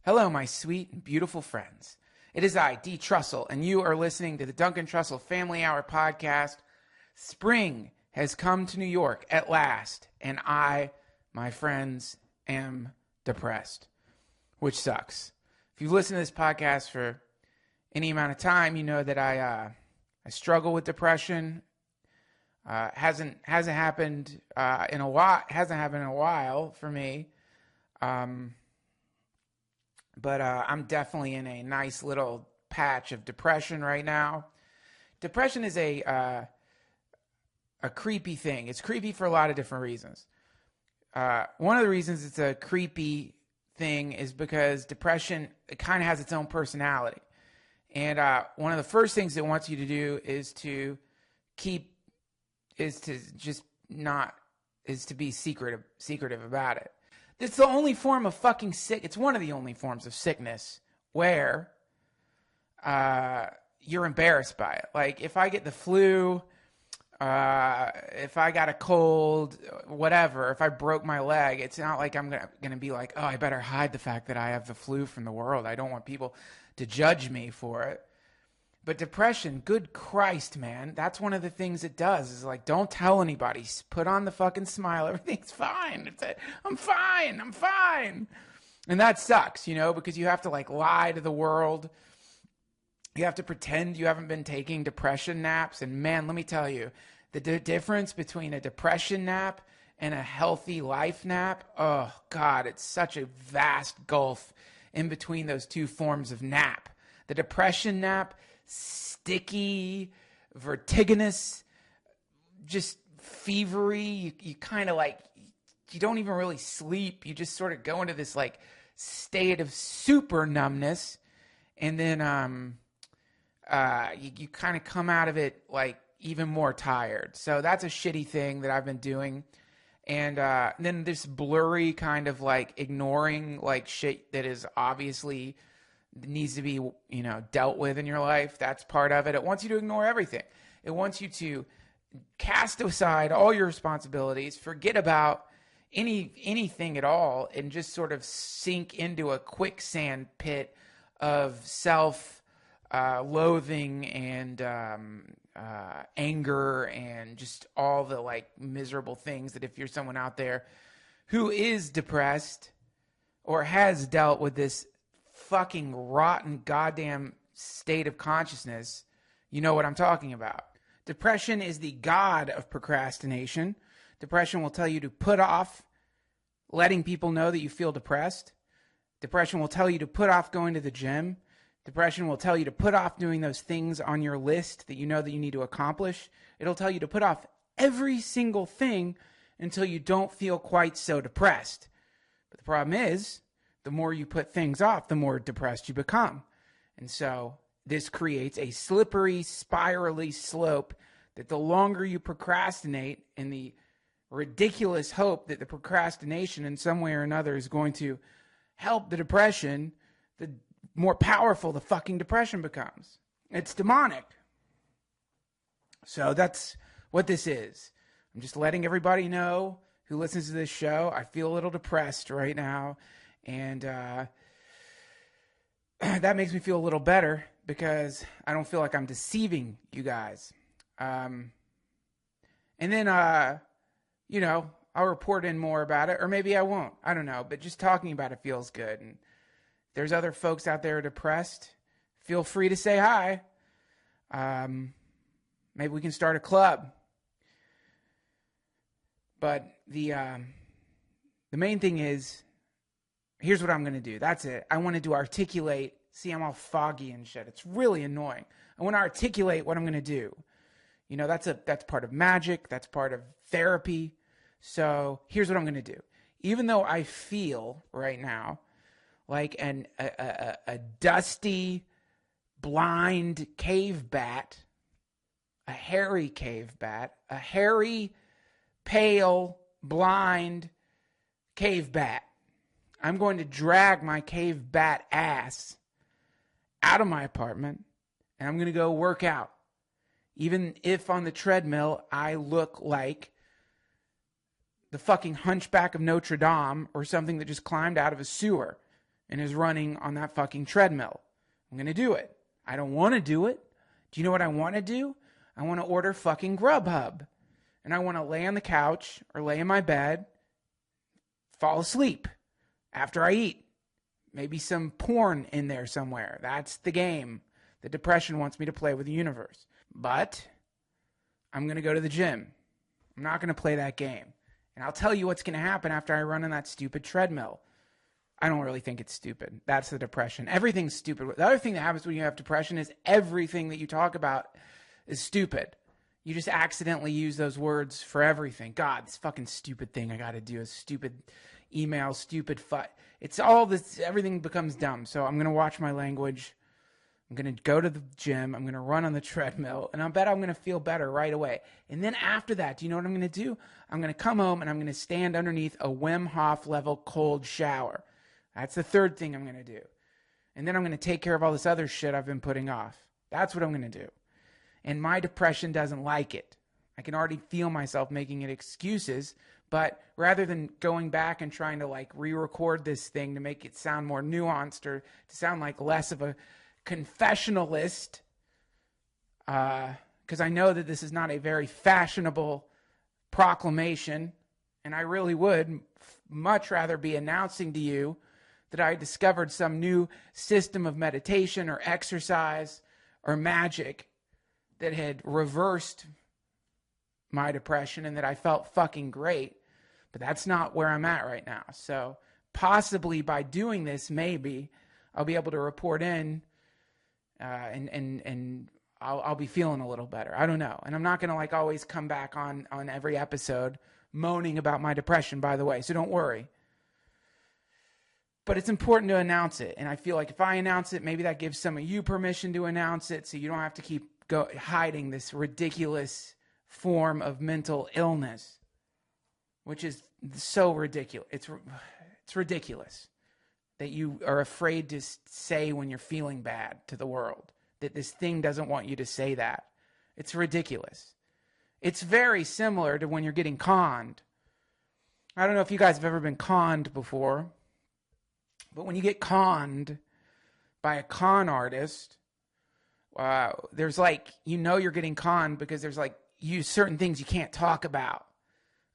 Hello, my sweet and beautiful friends. It is I, D. Trussell, and you are listening to the Duncan Trussell Family Hour podcast. Spring has come to New York at last, and I, my friends, am depressed, which sucks. If you've listened to this podcast for any amount of time, you know that I struggle with depression. Hasn't happened in a while. Hasn't happened in a while for me. But I'm definitely in a nice little patch of depression right now. Depression is a creepy thing. It's creepy for a lot of different reasons. One of the reasons it's a creepy thing is because depression, it kind of has its own personality. And one of the first things it wants you to do is to be secretive about it. It's the only form of fucking it's one of the only forms of sickness where you're embarrassed by it. Like if I get the flu, if I got a cold, whatever, if I broke my leg, it's not like I'm gonna be like, oh, I better hide the fact that I have the flu from the world. I don't want people to judge me for it. But depression, good Christ, man, that's one of the things it does is like, don't tell anybody. Put on the fucking smile. Everything's fine. I'm fine. And that sucks, because you have to like lie to the world. You have to pretend you haven't been taking depression naps. And man, let me tell you, the difference between a depression nap and a healthy life nap, oh God, it's such a vast gulf in between those two forms of nap. The depression nap, sticky, vertiginous, just fevery. You kind of like, you don't even really sleep. You just sort of go into this like state of super numbness. And then you kind of come out of it like even more tired. So that's a shitty thing that I've been doing. And then this blurry kind of like ignoring like shit that is obviously needs to be, dealt with in your life. That's part of it. It wants you to ignore everything. It wants you to cast aside all your responsibilities, forget about anything at all, and just sort of sink into a quicksand pit of self-loathing and anger and just all the like miserable things that if you're someone out there who is depressed or has dealt with this fucking rotten goddamn state of consciousness, you know what I'm talking about. Depression is the god of procrastination. Depression will tell you to put off letting people know that you feel depressed. Depression will tell you to put off going to the gym. Depression will tell you to put off doing those things on your list that you know that you need to accomplish. It'll tell you to put off every single thing until you don't feel quite so depressed. But the problem is, the more you put things off, the more depressed you become. And so this creates a slippery, spirally slope that the longer you procrastinate in the ridiculous hope that the procrastination in some way or another is going to help the depression, the more powerful the fucking depression becomes. It's demonic. So that's what this is. I'm just letting everybody know who listens to this show. I feel a little depressed right now. And that makes me feel a little better because I don't feel like I'm deceiving you guys. And then, I'll report in more about it, or maybe I won't. I don't know. But just talking about it feels good. And if there's other folks out there depressed, feel free to say hi. Maybe we can start a club. But the main thing is, here's what I'm going to do. That's it. I wanted to articulate. See, I'm all foggy and shit. It's really annoying. I want to articulate what I'm going to do. That's part of magic. That's part of therapy. So here's what I'm going to do. Even though I feel right now like a dusty, blind cave bat, a hairy cave bat, a hairy, pale, blind cave bat, I'm going to drag my cave bat ass out of my apartment and I'm going to go work out. Even if on the treadmill I look like the fucking Hunchback of Notre Dame or something that just climbed out of a sewer. and is running on that fucking treadmill. I'm going to do it. I don't want to do it. Do you know what I want to do? I want to order fucking Grubhub. And I want to lay on the couch or lay in my bed, fall asleep after I eat. Maybe some porn in there somewhere. That's the game that depression wants me to play with the universe. But I'm going to go to the gym. I'm not going to play that game. And I'll tell you what's going to happen after I run on that stupid treadmill. I don't really think it's stupid. That's the depression. Everything's stupid. The other thing that happens when you have depression is everything that you talk about is stupid. You just accidentally use those words for everything. God, this fucking stupid thing I got to do, a stupid email, stupid it's all this, everything becomes dumb. So I'm going to watch my language. I'm going to go to the gym. I'm going to run on the treadmill. And I bet I'm going to feel better right away. And then after that, do you know what I'm going to do? I'm going to come home and I'm going to stand underneath a Wim Hof level cold shower. That's the third thing I'm going to do. And then I'm going to take care of all this other shit I've been putting off. That's what I'm going to do. And my depression doesn't like it. I can already feel myself making it excuses. But rather than going back and trying to like re-record this thing to make it sound more nuanced or to sound like less of a confessionalist, because I know that this is not a very fashionable proclamation, and I really would much rather be announcing to you that I discovered some new system of meditation or exercise or magic that had reversed my depression and that I felt fucking great. But that's not where I'm at right now. So possibly by doing this, maybe I'll be able to report in and I'll be feeling a little better. I don't know. And I'm not going to like always come back on every episode moaning about my depression, by the way. So don't worry. But it's important to announce it. And I feel like if I announce it, maybe that gives some of you permission to announce it so you don't have to keep hiding this ridiculous form of mental illness, which is so ridiculous. It's ridiculous that you are afraid to say when you're feeling bad to the world, that this thing doesn't want you to say that. It's ridiculous. It's very similar to when you're getting conned. I don't know if you guys have ever been conned before, but when you get conned by a con artist, there's like, you're getting conned because there's like certain things you can't talk about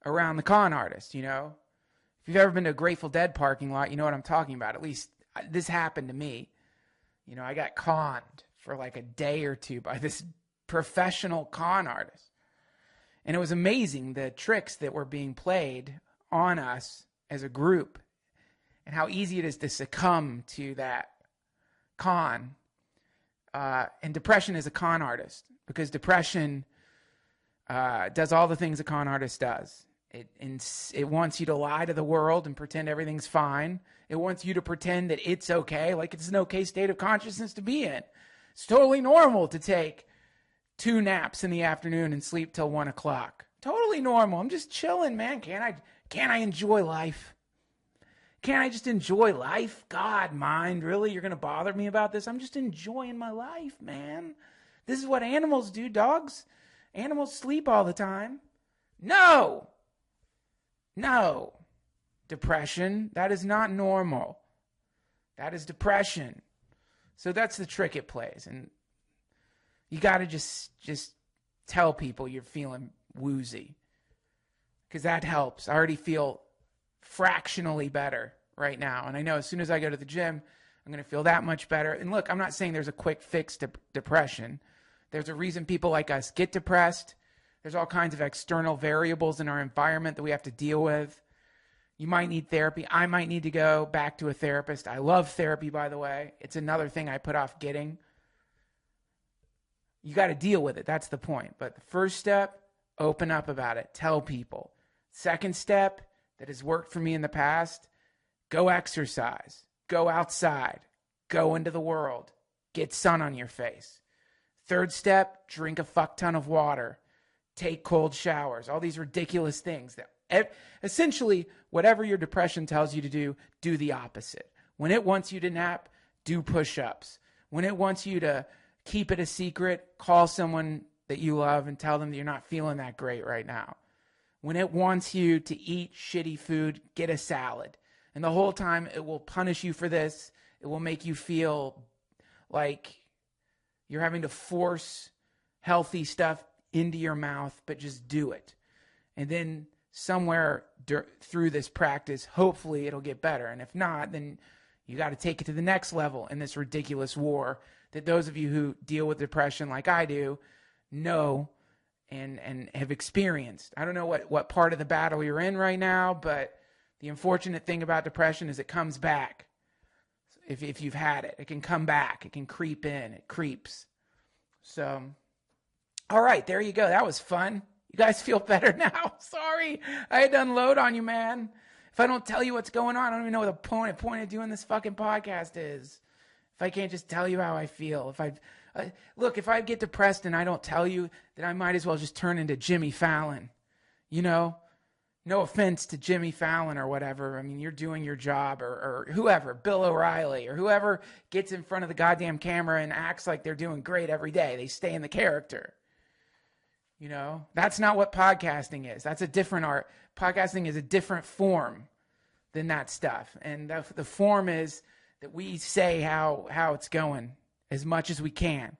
around the con artist, you know? If you've ever been to a Grateful Dead parking lot, you know what I'm talking about. At least this happened to me. You know, I got conned for like a day or two by this professional con artist. And it was amazing the tricks that were being played on us as a group and how easy it is to succumb to that con. And depression is a con artist because depression does all the things a con artist does. It wants you to lie to the world and pretend everything's fine. It wants you to pretend that it's okay, like it's an okay state of consciousness to be in. It's totally normal to take 2 naps in the afternoon and sleep till 1 o'clock. Totally normal. I'm just chilling, man. Can't I enjoy life? Can't I just enjoy life? God, mind, really? You're going to bother me about this? I'm just enjoying my life, man. This is what animals do, dogs. Animals sleep all the time. No. Depression, that is not normal. That is depression. So that's the trick it plays. And you got to just tell people you're feeling woozy. Because that helps. I already feel fractionally better right now. And I know as soon as I go to the gym, I'm going to feel that much better. And look, I'm not saying there's a quick fix to depression. There's a reason people like us get depressed. There's all kinds of external variables in our environment that we have to deal with. You might need therapy. I might need to go back to a therapist. I love therapy, by the way. It's another thing I put off getting. You got to deal with it. That's the point. But the first step, open up about it. Tell people. Second step that has worked for me in the past, go exercise. Go outside. Go into the world. Get sun on your face. Third step, drink a fuck ton of water. Take cold showers. All these ridiculous things that essentially whatever your depression tells you to do the opposite. When it wants you to nap, do push-ups. When it wants you to keep it a secret, call someone that you love and tell them that you're not feeling that great right now. When it wants you to eat shitty food, get a salad. And the whole time it will punish you for this. It will make you feel like you're having to force healthy stuff into your mouth, but just do it. And then somewhere through this practice, hopefully it'll get better. And if not, then you got to take it to the next level in this ridiculous war that those of you who deal with depression like I do know and have experienced. I don't know what part of the battle you're in right now, but the unfortunate thing about depression is it comes back. If you've had it, it can come back. It can creep in. It creeps. So, all right, there you go. That was fun. You guys feel better now? Sorry, I had to unload on you, man. If I don't tell you what's going on, I don't even know what the point of doing this fucking podcast is. If I can't just tell you how I feel. If I get depressed and I don't tell you, then I might as well just turn into Jimmy Fallon. You know? No offense to Jimmy Fallon or whatever. I mean, you're doing your job, or whoever, Bill O'Reilly, or whoever gets in front of the goddamn camera and acts like they're doing great every day. They stay in the character. You know, that's not what podcasting is. That's a different art. Podcasting is a different form than that stuff. And the form is that we say how it's going as much as we can.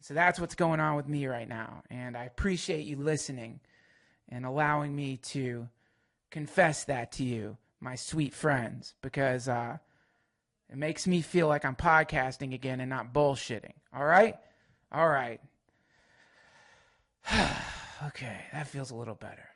So that's what's going on with me right now. And I appreciate you listening and allowing me to confess that to you, my sweet friends, because it makes me feel like I'm podcasting again and not bullshitting. All right? All right. Okay, that feels a little better.